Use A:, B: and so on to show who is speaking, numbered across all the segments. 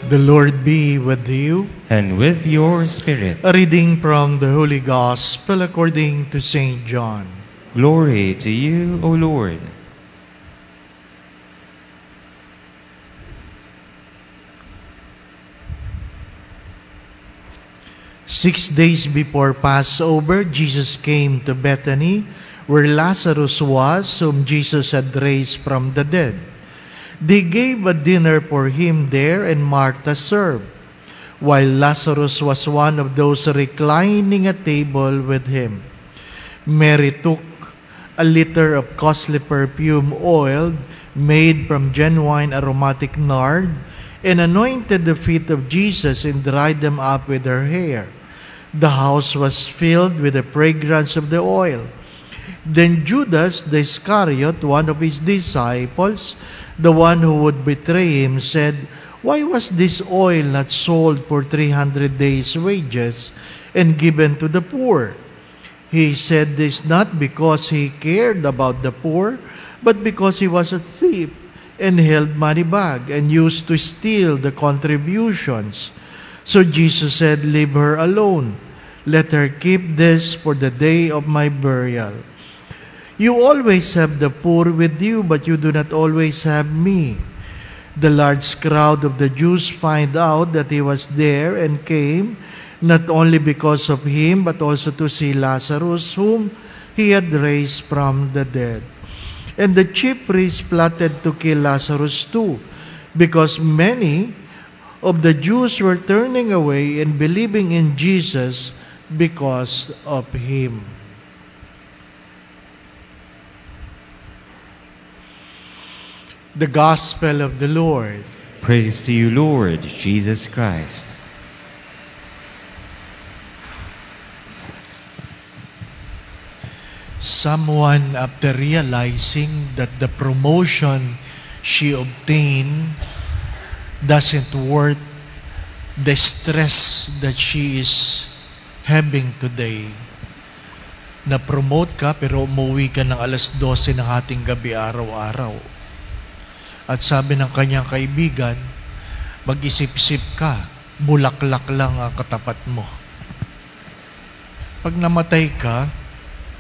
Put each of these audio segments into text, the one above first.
A: The Lord be with you.
B: And with your spirit.
A: A reading from the Holy Gospel according to St. John.
B: Glory to you, O Lord.
A: Six days before Passover, Jesus came to Bethany, where Lazarus was, whom Jesus had raised from the dead. They gave a dinner for him there, and Martha served, while Lazarus was one of those reclining at table with him. Mary took a liter of costly perfume oil made from genuine aromatic nard and anointed the feet of Jesus and dried them up with her hair. The house was filled with the fragrance of the oil. Then Judas the Iscariot, one of his disciples, the one who would betray him, said, "Why was this oil not sold for 300 days' wages and given to the poor?" He said this not because he cared about the poor, but because he was a thief and held money bag and used to steal the contributions. So Jesus said, "Leave her alone. Let her keep this for the day of my burial. You always have the poor with you, but you do not always have me." The large crowd of the Jews find out that he was there and came, not only because of him, but also to see Lazarus, whom he had raised from the dead. And the chief priests plotted to kill Lazarus too, because many of the Jews were turning away and believing in Jesus because of him. The Gospel of the Lord.
B: Praise to you, Lord Jesus Christ.
A: Someone, after realizing that the promotion she obtained doesn't worth the stress that she is having today. Na-promote ka pero umuwi ka ng alas 12 ng hating gabi araw-araw. At sabi ng kanyang kaibigan, mag-isip-isip ka, bulaklak lang ang katapat mo. Pag namatay ka,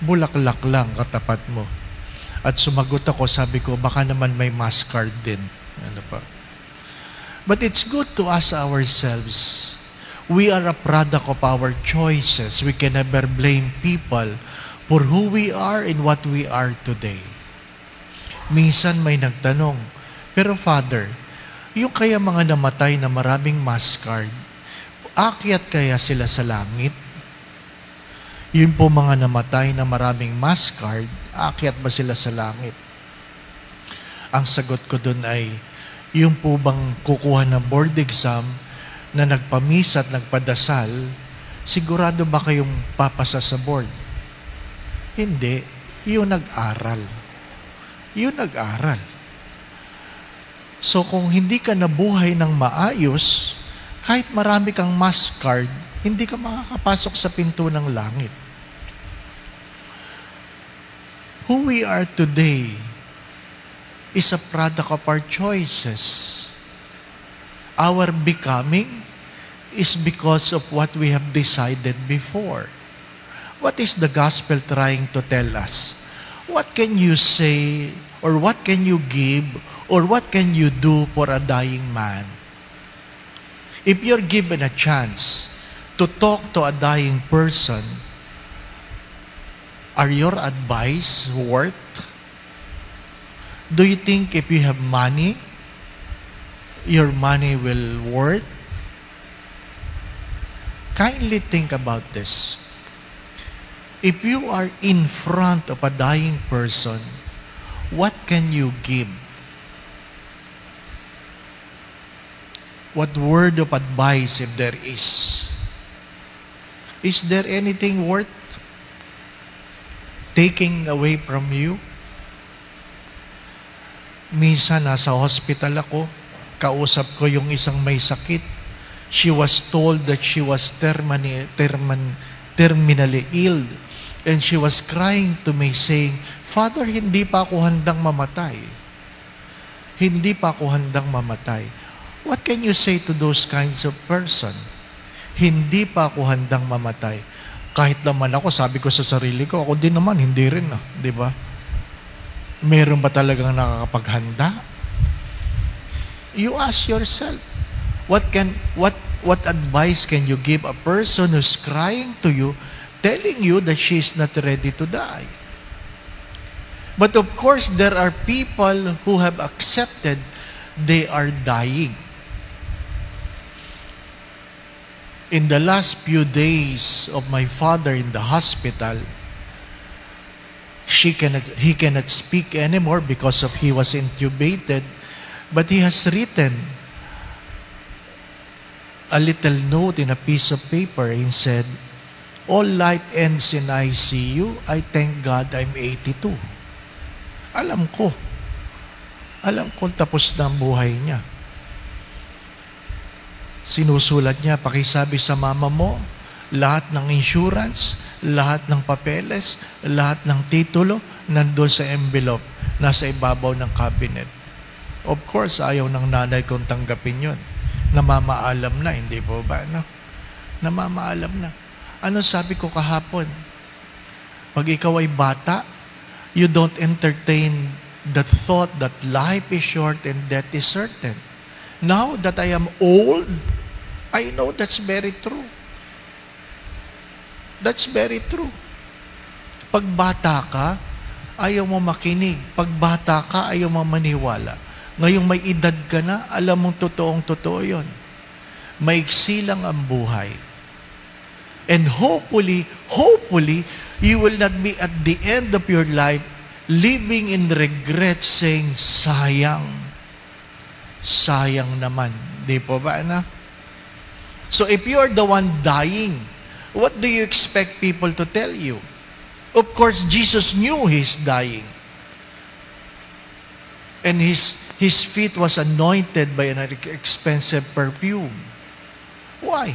A: bulaklak lang katapat mo. At sumagot ako, sabi ko, baka naman may mascard din. Ano pa? But it's good to ask ourselves, we are a product of our choices. We can never blame people for who we are and what we are today. Minsan may nagtanong, pero Father, yung kaya mga namatay na maraming mascard, akyat kaya sila sa langit? Yun po mga namatay na maraming mascard, akyat ba sila sa langit? Ang sagot ko dun ay, yung po bang kukuha ng board exam na nagpamisa at nagpadasal, sigurado ba kayong papasa sa board? Hindi. Yung nag-aral. Yung nag-aral. So kung hindi ka nabuhay ng maayos, kahit marami kang mascard, hindi ka makakapasok sa pinto ng langit. Who we are today is a product of our choices. Our becoming is because of what we have decided before. What is the gospel trying to tell us? What can you say, or what can you give, or what can you do for a dying man? If you're given a chance to talk to a dying person, are your advice worth? Do you think if you have money, your money will worth? Kindly think about this. If you are in front of a dying person, what can you give? What word of advice, if there is? Is there anything worth taking away from you? Minsan nasa hospital ako, kausap ko yung isang may sakit. She was told that she was terminally ill. And she was crying to me saying, "Father, hindi pa ako handang mamatay. Hindi pa ako handang mamatay." What can you say to those kinds of person? Hindi pa ako handang mamatay. Kahit naman ako, sabi ko sa sarili ko, ako din naman, hindi rin. Di ba? Meron ba talagang nakakapaghanda? You ask yourself, what advice can you give a person who's crying to you, telling you that she's not ready to die? But of course, there are people who have accepted they are dying. In the last few days of my father in the hospital, he cannot speak anymore because of he was intubated, but he has written a little note in a piece of paper and said, "All life ends in ICU. I thank God I'm 82." Alam ko tapos na ang buhay niya. Sinusulat niya, pakisabi sa mama mo, lahat ng insurance, lahat ng papeles, lahat ng titulo, nandoon sa envelope, nasa ibabaw ng cabinet. Of course, ayaw ng nanay kong tanggapin yun. Namamaalam na, hindi po ba? No? Namamaalam na. Ano sabi ko kahapon? Pag ikaw ay bata, you don't entertain the thought that life is short and death is certain. Now that I am old, I know that's very true. That's very true. Pag bata ka, ayaw mo makinig. Pag bata ka, ayaw mo maniwala. Ngayong may edad ka na, alam mong totoong-totoo yun. Maiksi lang ang buhay. And hopefully, you will not be at the end of your life living in regret saying, sayang naman. Di po ba na? So if you are the one dying, what do you expect people to tell you? Of course, Jesus knew he's dying. And his feet was anointed by an expensive perfume. Why?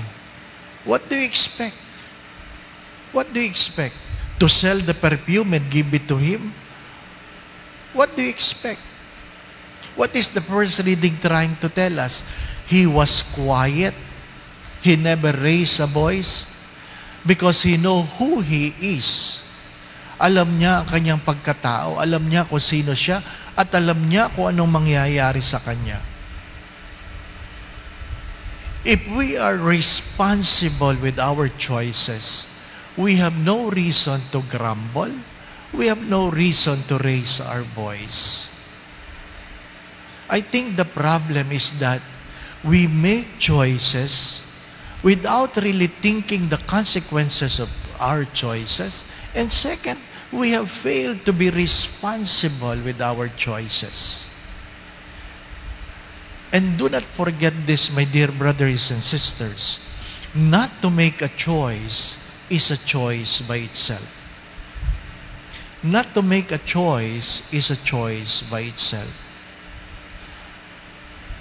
A: What do you expect? What do you expect? To sell the perfume and give it to him? What do you expect? What is the first reading trying to tell us? He was quiet. He never raised a voice because he know who he is. Alam niya ang kanyang pagkatao, alam niya kung sino siya, at alam niya kung anong mangyayari sa kanya. If we are responsible with our choices, we have no reason to grumble. We have no reason to raise our voice. I think the problem is that we make choices without really thinking the consequences of our choices. And second, we have failed to be responsible with our choices. And do not forget this, my dear brothers and sisters. Not to make a choice is a choice by itself. Not to make a choice is a choice by itself.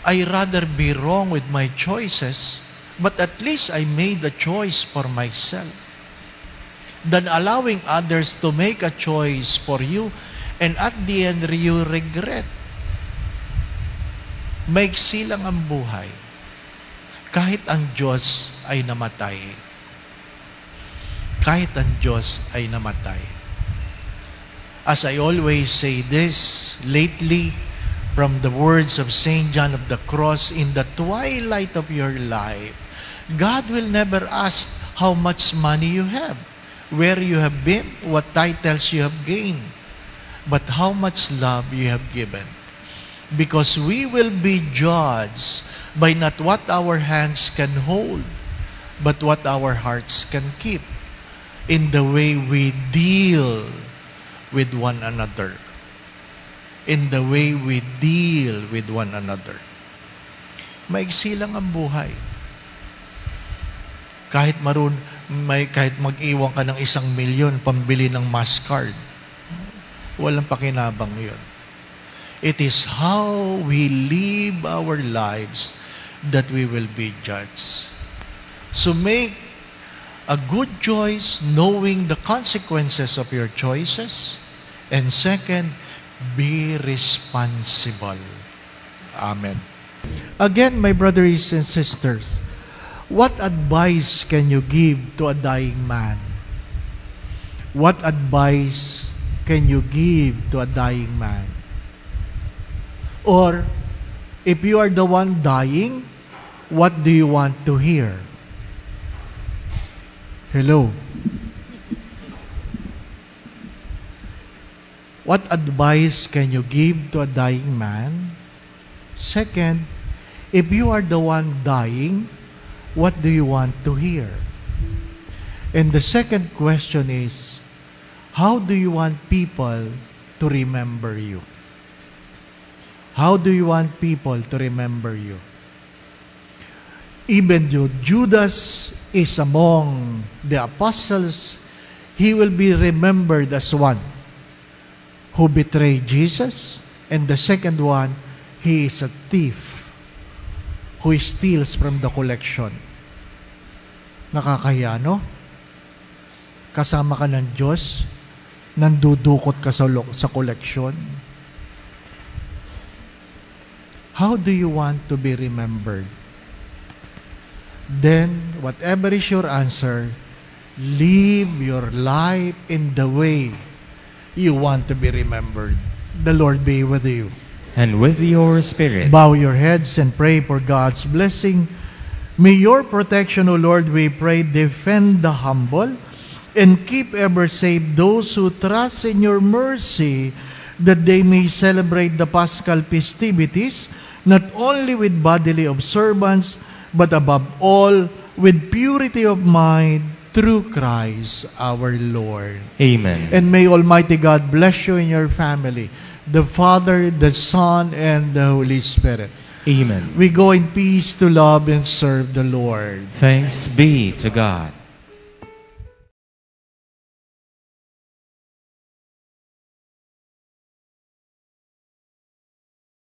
A: I rather be wrong with my choices, but at least I made a choice for myself, than allowing others to make a choice for you, and at the end, you regret. Maiksi lang ang buhay, kahit ang Diyos ay namatay. Kahit ang Diyos ay namatay. As I always say this, lately, from the words of St. John of the Cross, in the twilight of your life, God will never ask how much money you have, where you have been, what titles you have gained, but how much love you have given. Because we will be judged by not what our hands can hold, but what our hearts can keep, in the way we deal with one another. In the way we deal with one another. Maiksi lang ang buhay. Kahit mag-iwan ka ng 1,000,000 pambili ng Mastercard, walang pakinabang yun. It is how we live our lives that we will be judged. So make a good choice knowing the consequences of your choices. And second, be responsible. Amen. Again, my brothers and sisters, what advice can you give to a dying man? What advice can you give to a dying man? Or, if you are the one dying, what do you want to hear? Hello? What advice can you give to a dying man? Second, if you are the one dying, what do you want to hear? And the second question is, how do you want people to remember you? How do you want people to remember you? Even though Judas is among the apostles, he will be remembered as one who betrayed Jesus, and the second one, he is a thief who steals from the collection. Nakakahiya, no? Kasama ka ng Diyos, nandudukot ka sa collection. How do you want to be remembered? Then, whatever is your answer, live your life in the way you want to be remembered. The Lord be with you.
B: And with your spirit.
A: Bow your heads and pray for God's blessing. May your protection, O Lord, we pray, defend the humble and keep ever safe those who trust in your mercy, that they may celebrate the Paschal festivities not only with bodily observance, but above all, with purity of mind, through Christ our Lord.
B: Amen.
A: And may Almighty God bless you and your family, the Father, the Son, and the Holy Spirit.
B: Amen.
A: We go in peace to love and serve the Lord.
B: Thanks be to God.